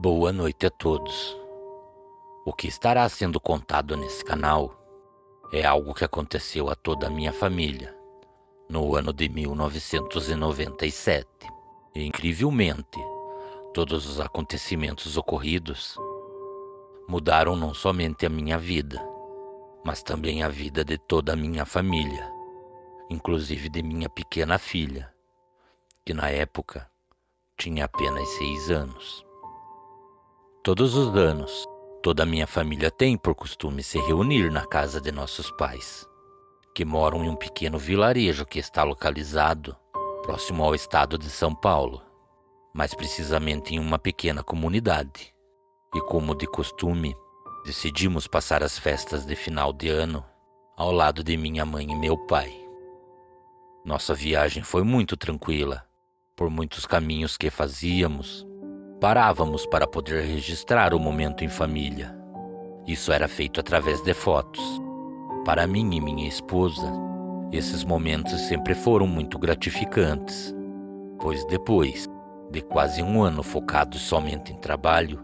Boa noite a todos. O que estará sendo contado nesse canal é algo que aconteceu a toda a minha família no ano de 1997. E, incrivelmente, todos os acontecimentos ocorridos mudaram não somente a minha vida, mas também a vida de toda a minha família, inclusive de minha pequena filha, que na época tinha apenas 6 anos. Todos os anos, toda a minha família tem por costume se reunir na casa de nossos pais, que moram em um pequeno vilarejo que está localizado próximo ao estado de São Paulo, mais precisamente em uma pequena comunidade. E como de costume, decidimos passar as festas de final de ano ao lado de minha mãe e meu pai. Nossa viagem foi muito tranquila. Por muitos caminhos que fazíamos, parávamos para poder registrar o momento em família. Isso era feito através de fotos. Para mim e minha esposa, esses momentos sempre foram muito gratificantes, pois depois de quase um ano focados somente em trabalho,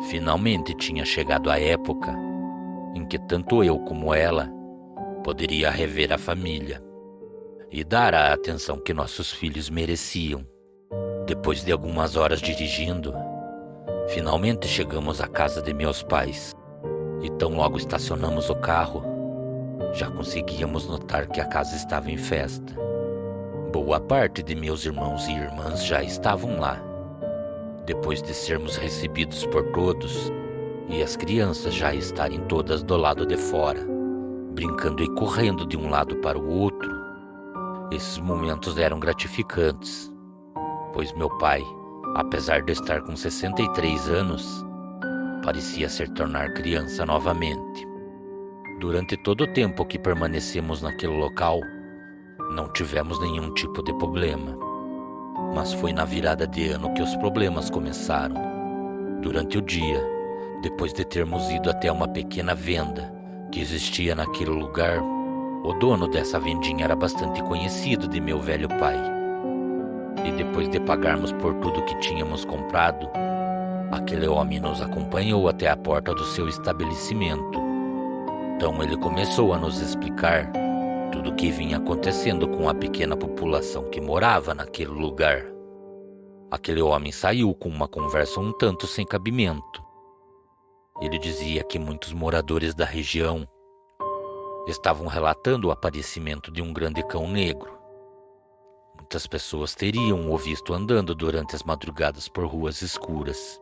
finalmente tinha chegado a época em que tanto eu como ela poderia rever a família e dar a atenção que nossos filhos mereciam. Depois de algumas horas dirigindo, finalmente chegamos à casa de meus pais. E tão logo estacionamos o carro, já conseguíamos notar que a casa estava em festa. Boa parte de meus irmãos e irmãs já estavam lá. Depois de sermos recebidos por todos e as crianças já estarem todas do lado de fora, brincando e correndo de um lado para o outro, esses momentos eram gratificantes, pois meu pai, apesar de estar com 63 anos, parecia se tornar criança novamente. Durante todo o tempo que permanecemos naquele local, não tivemos nenhum tipo de problema. Mas foi na virada de ano que os problemas começaram. Durante o dia, depois de termos ido até uma pequena venda que existia naquele lugar, o dono dessa vendinha era bastante conhecido de meu velho pai. E depois de pagarmos por tudo que tínhamos comprado, aquele homem nos acompanhou até a porta do seu estabelecimento. Então ele começou a nos explicar tudo o que vinha acontecendo com a pequena população que morava naquele lugar. Aquele homem saiu com uma conversa um tanto sem cabimento. Ele dizia que muitos moradores da região estavam relatando o aparecimento de um grande cão negro. Muitas pessoas teriam o visto andando durante as madrugadas por ruas escuras,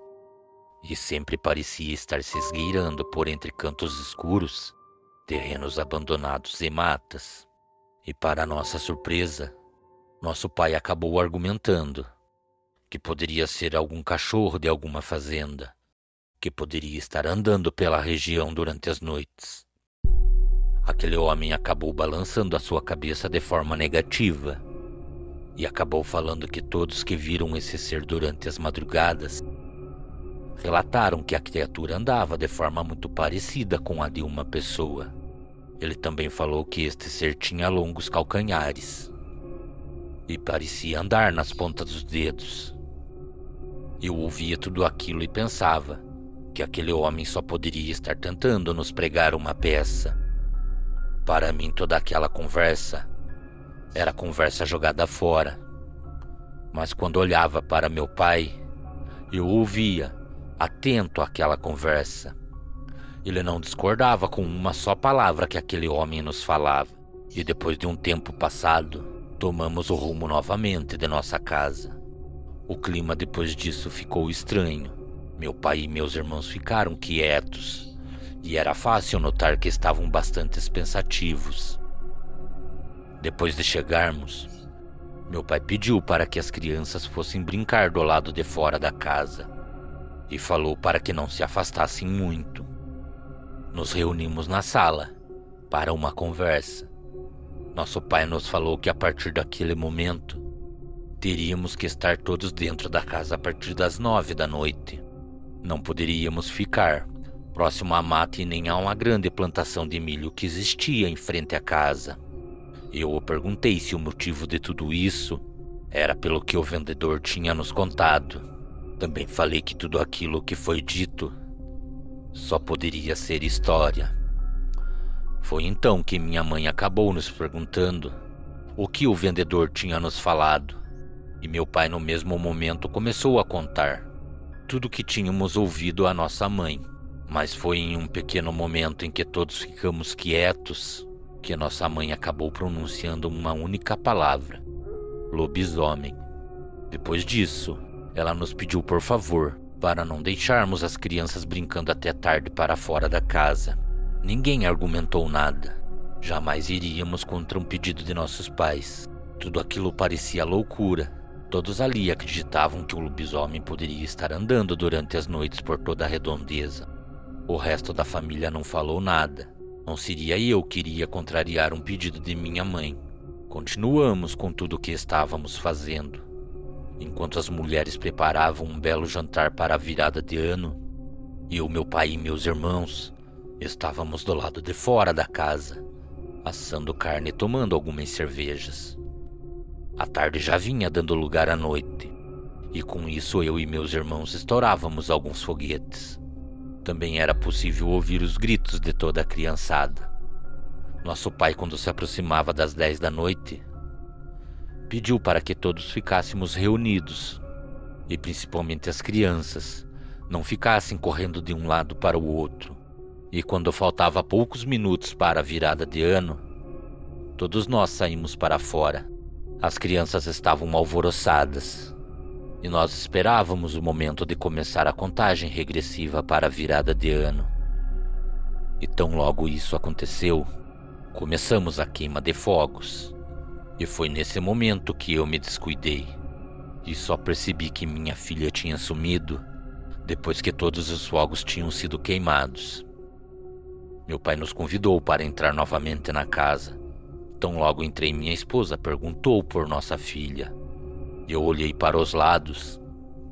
e sempre parecia estar se esgueirando por entre cantos escuros, terrenos abandonados e matas. E para nossa surpresa, nosso pai acabou argumentando que poderia ser algum cachorro de alguma fazenda, que poderia estar andando pela região durante as noites. Aquele homem acabou balançando a sua cabeça de forma negativa e acabou falando que todos que viram esse ser durante as madrugadas relataram que a criatura andava de forma muito parecida com a de uma pessoa. Ele também falou que este ser tinha longos calcanhares e parecia andar nas pontas dos dedos. Eu ouvia tudo aquilo e pensava que aquele homem só poderia estar tentando nos pregar uma peça. Para mim, toda aquela conversa era conversa jogada fora. Mas quando olhava para meu pai, eu ouvia, atento àquela conversa. Ele não discordava com uma só palavra que aquele homem nos falava. E depois de um tempo passado, tomamos o rumo novamente de nossa casa. O clima depois disso ficou estranho. Meu pai e meus irmãos ficaram quietos, e era fácil notar que estavam bastante pensativos. Depois de chegarmos, meu pai pediu para que as crianças fossem brincar do lado de fora da casa e falou para que não se afastassem muito. Nos reunimos na sala para uma conversa. Nosso pai nos falou que a partir daquele momento teríamos que estar todos dentro da casa a partir das 9 da noite. Não poderíamos ficar próximo à mata e nem a uma grande plantação de milho que existia em frente à casa. Eu o perguntei se o motivo de tudo isso era pelo que o vendedor tinha nos contado. Também falei que tudo aquilo que foi dito só poderia ser história. Foi então que minha mãe acabou nos perguntando o que o vendedor tinha nos falado, e meu pai no mesmo momento começou a contar tudo o que tínhamos ouvido a nossa mãe. Mas foi em um pequeno momento em que todos ficamos quietos que nossa mãe acabou pronunciando uma única palavra: lobisomem. Depois disso, ela nos pediu por favor para não deixarmos as crianças brincando até tarde para fora da casa. Ninguém argumentou nada. Jamais iríamos contra um pedido de nossos pais. Tudo aquilo parecia loucura. Todos ali acreditavam que o lobisomem poderia estar andando durante as noites por toda a redondeza. O resto da família não falou nada. Não seria eu que iria contrariar um pedido de minha mãe. Continuamos com tudo o que estávamos fazendo. Enquanto as mulheres preparavam um belo jantar para a virada de ano, eu, meu pai e meus irmãos estávamos do lado de fora da casa, assando carne e tomando algumas cervejas. A tarde já vinha dando lugar à noite, e com isso eu e meus irmãos estourávamos alguns foguetes. Também era possível ouvir os gritos de toda a criançada. Nosso pai, quando se aproximava das 10 da noite, pediu para que todos ficássemos reunidos, e principalmente as crianças não ficassem correndo de um lado para o outro. E quando faltava poucos minutos para a virada de ano, todos nós saímos para fora. As crianças estavam alvoroçadas, e nós esperávamos o momento de começar a contagem regressiva para a virada de ano. E tão logo isso aconteceu, começamos a queima de fogos. E foi nesse momento que eu me descuidei, e só percebi que minha filha tinha sumido depois que todos os fogos tinham sido queimados. Meu pai nos convidou para entrar novamente na casa. Tão logo entrei, minha esposa perguntou por nossa filha. Eu olhei para os lados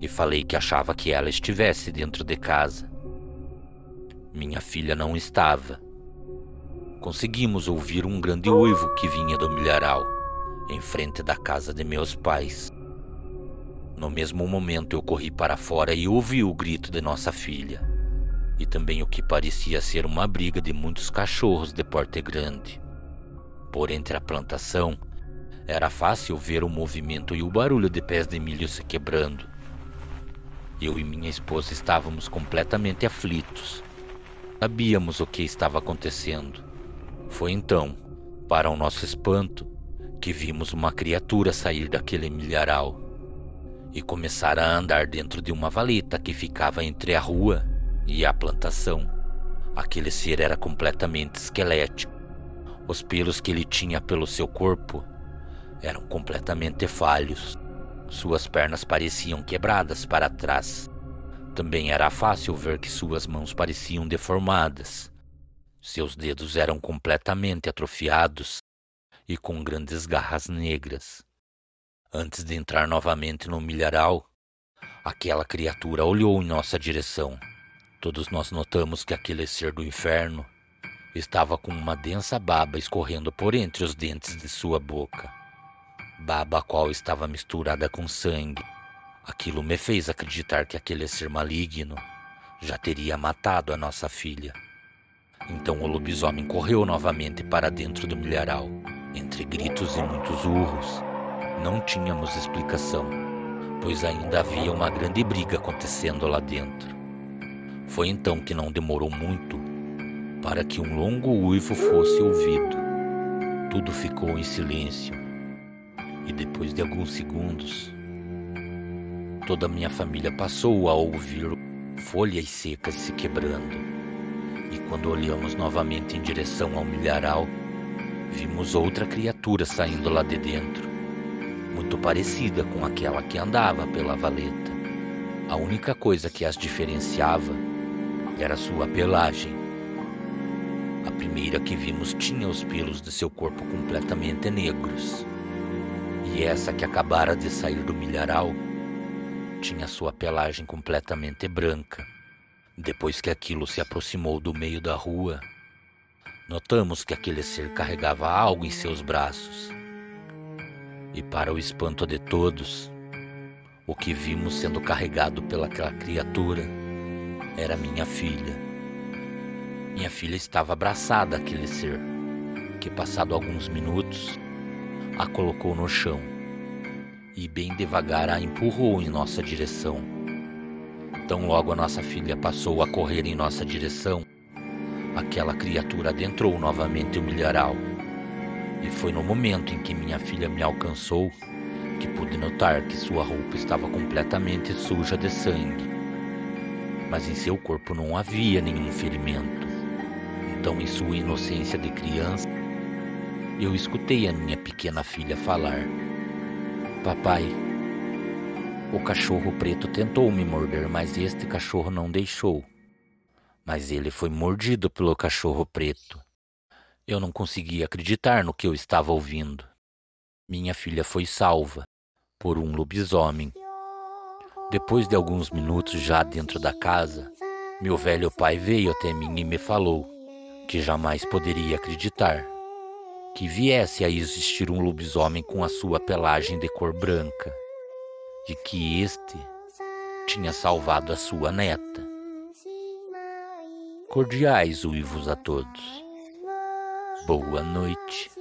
e falei que achava que ela estivesse dentro de casa. Minha filha não estava. Conseguimos ouvir um grande uivo que vinha do milharal, em frente da casa de meus pais. No mesmo momento eu corri para fora e ouvi o grito de nossa filha, e também o que parecia ser uma briga de muitos cachorros de porte grande. Por entre a plantação, era fácil ver o movimento e o barulho de pés de milho se quebrando. Eu e minha esposa estávamos completamente aflitos. Sabíamos o que estava acontecendo. Foi então, para o nosso espanto, que vimos uma criatura sair daquele milharal e começar a andar dentro de uma valeta que ficava entre a rua e a plantação. Aquele ser era completamente esquelético. Os pelos que ele tinha pelo seu corpo eram completamente falhos. Suas pernas pareciam quebradas para trás. Também era fácil ver que suas mãos pareciam deformadas. Seus dedos eram completamente atrofiados e com grandes garras negras. Antes de entrar novamente no milharal, aquela criatura olhou em nossa direção. Todos nós notamos que aquele ser do inferno estava com uma densa baba escorrendo por entre os dentes de sua boca. Baba a qual estava misturada com sangue. Aquilo me fez acreditar que aquele ser maligno já teria matado a nossa filha. Então o lobisomem correu novamente para dentro do milharal. Entre gritos e muitos urros, não tínhamos explicação, pois ainda havia uma grande briga acontecendo lá dentro. Foi então que não demorou muito para que um longo uivo fosse ouvido. Tudo ficou em silêncio, e depois de alguns segundos, toda a minha família passou a ouvir folhas secas se quebrando. E quando olhamos novamente em direção ao milharal, vimos outra criatura saindo lá de dentro, muito parecida com aquela que andava pela valeta. A única coisa que as diferenciava era sua pelagem. A primeira que vimos tinha os pelos de seu corpo completamente negros, e essa que acabara de sair do milharal tinha sua pelagem completamente branca. Depois que aquilo se aproximou do meio da rua, notamos que aquele ser carregava algo em seus braços. E para o espanto de todos, O que vimos sendo carregado pelaquela criatura era minha filha. Minha filha estava abraçada àquele ser, que passado alguns minutos, a colocou no chão e bem devagar a empurrou em nossa direção. Tão logo a nossa filha passou a correr em nossa direção, aquela criatura adentrou novamente o milharal. E foi no momento em que minha filha me alcançou que pude notar que sua roupa estava completamente suja de sangue. Mas em seu corpo não havia nenhum ferimento. Então, em sua inocência de criança, eu escutei a minha pequena filha falar: "Papai, o cachorro preto tentou me morder, mas este cachorro não deixou. Mas ele foi mordido pelo cachorro preto." Eu não conseguia acreditar no que eu estava ouvindo. Minha filha foi salva por um lobisomem. Depois de alguns minutos já dentro da casa, meu velho pai veio até mim e me falou que jamais poderia acreditar que viesse a existir um lobisomem com a sua pelagem de cor branca e que este tinha salvado a sua neta. Cordiais uivos a todos. Boa noite.